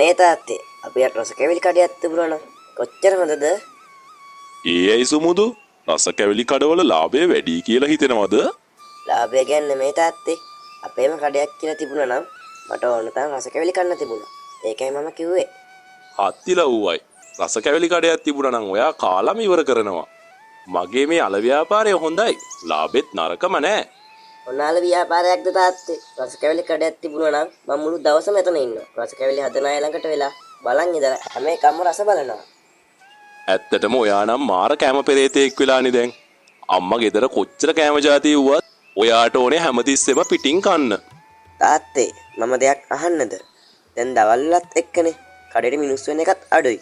අනේ තාත්තේ අපිට රස කැවිලි කඩයක් තිබුණා නම් කොච්චර හොඳද? ඒයි සුමුදු රස කැවිලි කඩවල ලාභය වැඩි කියලා හිතෙනවද? ලාභය කියන්නේ මේ තාත්තේ අපේම කඩයක් කියලා තිබුණා නම් මට ඕන තරම් රස කැවිලි කන්න තිබුණා. ඒකයි මම කිව්වේ. හත්තිලා ඌවයි රස කැවිලි කඩයක් තිබුණා නම් ඔයා කාලම ඉවර කරනවා. මගේ මේ අල ව්‍යාපාරය හොඳයි. ලාභෙත් නරකම නෑ. ඔනාල ව්‍යාපාරයක්ද තාත්තේ? රස කැවිලි කඩයක් තිබුණා නම් මම මුළු දවසම එතන ඉන්නවා. රස කැවිලි හදන අය ළඟට වෙලා බලන් ඉඳලා හැම එකම රස බලනවා. ඇත්තටම ඔයා නම් මාර කැම පෙරේතෙක් වෙලානේ දැන්. අම්මා ගෙදර කොච්චර කැම જાතිය වුවත් ඔයාට ඕනේ හැමතිස්සෙම පිටින් කන්න. තාත්තේ මම දෙයක් අහන්නද? දැන් දවල්ලත් එක්කනේ කඩේට මිනිස්සු වෙන එකත් අඩුයි.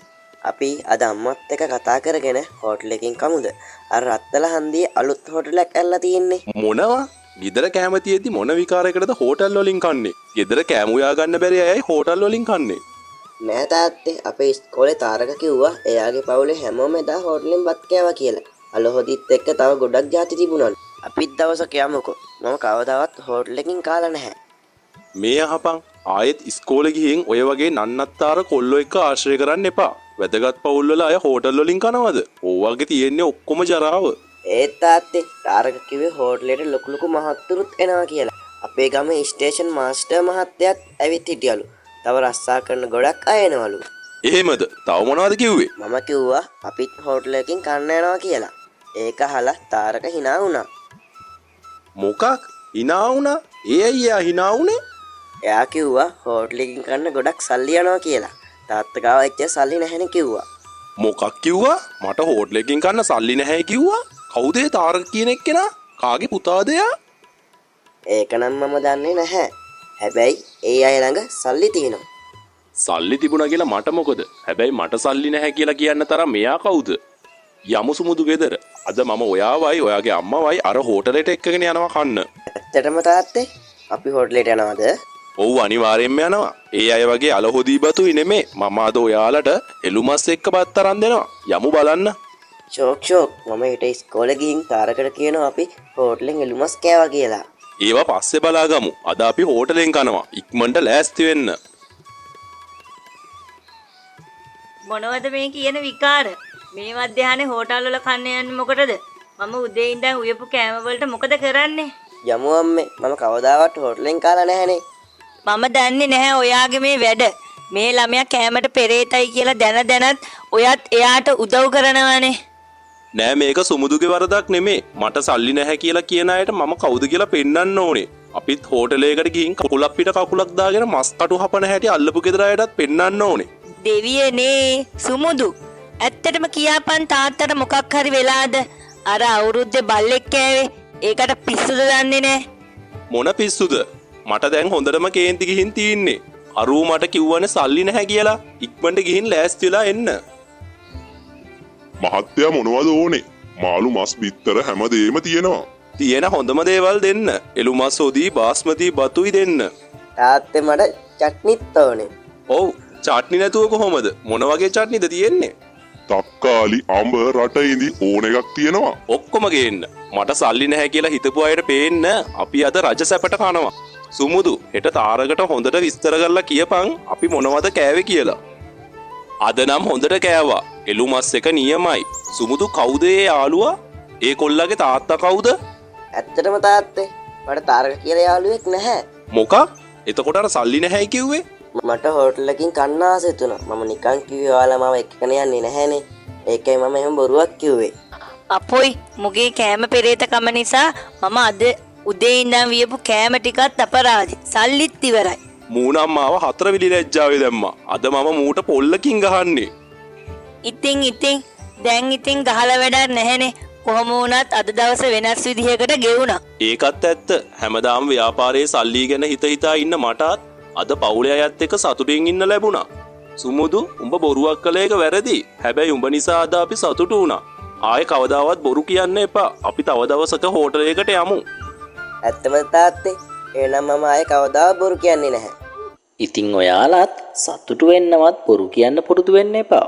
අපි අද අම්මත් එක්ක කතා කරගෙන හෝටල් එකකින් කමුද? අර රත්තල හන්දියේ අලුත් හෝටලයක් ඇල්ලලා තියෙන්නේ. මොනවා? ගෙදර කැම තියෙද්දි මොන විකාරයකටද හෝටල් වලින් කන්නේ? ගෙදර කැම උයා ගන්න බැරි අයයි හෝටල් වලින් කන්නේ. නෑ තාත්තේ අපේ ඉස්කෝලේ තාරක කිව්වා එයාගේ පවුලේ හැමෝම එදා හෝටලෙන් බත් කෑවා කියලා. අලහොදිත් එක්ක තව ගොඩක් ಜಾති තිබුණා. අපිත් දවසක යමුකෝ. මම කවදාවත් හෝටල් එකකින් කාලා නැහැ. මේ අහපන් ආයෙත් ඉස්කෝලේ ගිහින් ඔය වගේ නන්නත්තර කොල්ලෝ එක්ක ආශ්‍රය කරන්න එපා. වැදගත් පවුල් වල අය හෝටල් වලින් කනවද? ඕවාගේ තියෙන්නේ ඔක්කොම ජරාව. ඒත් තාත්තේ තාරක කිව්වේ හෝටලෙට ලොකු මහත්තුරුත් එනවා කියලා. අපේ ගමේ ස්ටේෂන් මාස්ටර් මහත්තයාත් ඇවිත් හිටියලු. තව රස්සා කරන ගොඩක් අය එනවලු. එහෙමද? තව මොනවද කිව්වේ? මම කිව්වා අපිත් හෝටල් එකකින් කන්න යනවා කියලා. ඒක අහලා තාරක hina වුණා. මොකක්? hina වුණා? ඒ අයියා hina වුණේ? එයා කිව්වා හෝටල් එකකින් කන්න ගොඩක් සල්ලි යනවා කියලා. තාත්තා ගාව එච්චර සල්ලි නැහැනේ කිව්වා. මොකක් කිව්වා? මට හෝටල් එකකින් කන්න සල්ලි නැහැ කිව්වා? කවුද ඒ තාරක කියන එක්කෙනා? කාගේ පුතාද එයා? ඒක නම් මම දන්නේ නැහැ. හැබැයි ඒ අය ළඟ සල්ලි තියෙනවා. සල්ලි තිබුණා කියලා මට මොකද? හැබැයි මට සල්ලි නැහැ කියලා කියන්න තරම් මෙයා කවුද? යමු සුමුදු ගෙදර. අද මම ඔයාවයි ඔයාගේ අම්මවයි අර හෝටලෙට එක්කගෙන යනවා කන්න. ඇත්තටම තාත්තේ අපි හෝටලෙට යනවද? ඔව් අනිවාර්යෙන්ම යනවා. ඒ අය වගේ අලහොදී බතුයි නෙමේ. මම අද ඔයාලට එළුමස් එක්ක බත් අරන් දෙනවා. යමු බලන්න. ෂෝක් මම හිට ඉස්කෝලේ ගිහින් තාරකට කියනවා අපි හෝටලෙන් එළුමස් කෑවා කියලා. ඒවා පස්සේ බලාගමු. අද අපි හෝටලෙන් කනවා. ඉක්මනට ලෑස්ති වෙන්න. මොනවද මේ කියන විකාර? මේ මධ්‍යහනේ හෝටල් වල කන්න යන්නේ මොකටද? මම උදේ ඉඳන් උයපු කෑම වලට මොකද කරන්නේ? යමු අම්මේ මම කවදාවත් හෝටලෙන් කාලා නැහනේ. මම දන්නේ නැහැ ඔයාගේ මේ වැඩ. මේ ළමයා කෑමට පෙරේතයි කියලා දැනත් ඔයත් එයාට උදව් කරනවානේ. නෑ මේක සුමුදුගේ වරදක් නෙමේ. මට සල්ලි නැහැ කියලා කියන අයට මම කවුද කියලා පෙන්වන්න ඕනේ. අපිත් හෝටලයකට ගිහින් කකුලක් පිට කකුලක් දාගෙන මස් කටු හපන හැටි අල්ලපු ගෙදර අයටත් පෙන්වන්න ඕනේ. දෙවියනේ සුමුදු. ඇත්තටම කියාපන් තාත්තට මොකක් හරි වෙලාද? අර අවුරුද්දේ බල්ලෙක් කෑවේ. ඒකට පිස්සුද දන්නේ නැහැ. මොන පිස්සුද? මට දැන් හොඳටම කේන්ති ගිහින් තින්නේ. අරූ මට කිව්වනේ සල්ලි නැහැ කියලා. ඉක්මනට ගිහින් ලෑස්ති වෙලා එන්න. මහත්තයා මොනවද ඕනේ? මාළු මස් බිත්තර හැමදේම තියෙනවා. තියෙන හොඳම දේවල් දෙන්න. එළු මස් හොදි බාස්මති බතුයි දෙන්න. තාත්තේ මට චට්නිත් ඕනේ. ඔව් චට්නි නැතුව කොහොමද? මොන වගේ චට්නිද තියෙන්නේ? තක්කාලි අඹ රට ඉඳි ඕන එකක් තියෙනවා. ඔක්කොම ගේන්න. මට සල්ලි නැහැ කියලා හිතපු අයට පේන්න අපි අද රජ සැපට කනවා. සුමුදු හෙට තාරකට හොඳට විස්තර කරලා කියපන් අපි මොනවද කෑවේ කියලා. අද නම් හොඳට කෑවා. එළු මස් එක නියමයි. සුමුදු කවුද ඒ යාළුවා? ඒ කොල්ලගේ තාත්තා කවුද? ඇත්තටම තාත්තේ මට තාරක කියලා යාළුවෙක් නැහැ. මොකක්? එතකොට අර සල්ලි නැහැ කිව්වේ? මට හෝටල් එකකින් කන්න ආස හිතුණා. මම නිකන් කිව්වේ ඔයාලා මාව එක්කගෙන යන්නේ නැහැනේ. ඒකයි මම එහෙම බොරුවක් කිව්වේ. අපොයි මුගේ කෑම පෙරේතකම නිසා මම අද උදේ ඉඳන් වියපු කෑම ටිකත් අපරාධි. සල්ලිත් ඉවරයි. මූණම් මාව හතර විලි ලැජ්ජාවේ දැම්මා. අද මම මූට පොල්ලකින් ගහන්නේ. ඉතින් දැන් ගහලා වැඩක් නැහැනේ. කොහොම වුණත් අද දවස වෙනස් විදිහකට ගෙවුණා. ඒකත් ඇත්ත. හැමදාම ව්‍යාපාරයේ සල්ලි ගැන හිතා ඉන්න මටත් අද පවුලේ අයත් එක්ක සතුටින් ඉන්න ලැබුණා. සුමුදු උඹ බොරුවක් කළ එක වැරදි. හැබැයි උඹ නිසා අද අපි සතුටු වුණා. ආයේ කවදාවත් බොරු කියන්න එපා. අපි තව දවසක හෝටලයකට යමු. ඇත්තම තාත්තේ එහෙනම් මම ආයේ කවදාවත් බොරු කියන්නේ නැහැ. ඉතින් ඔයාලත් සතුටු වෙන්නවත් බොරු කියන්න පුරුදු වෙන්න එපා.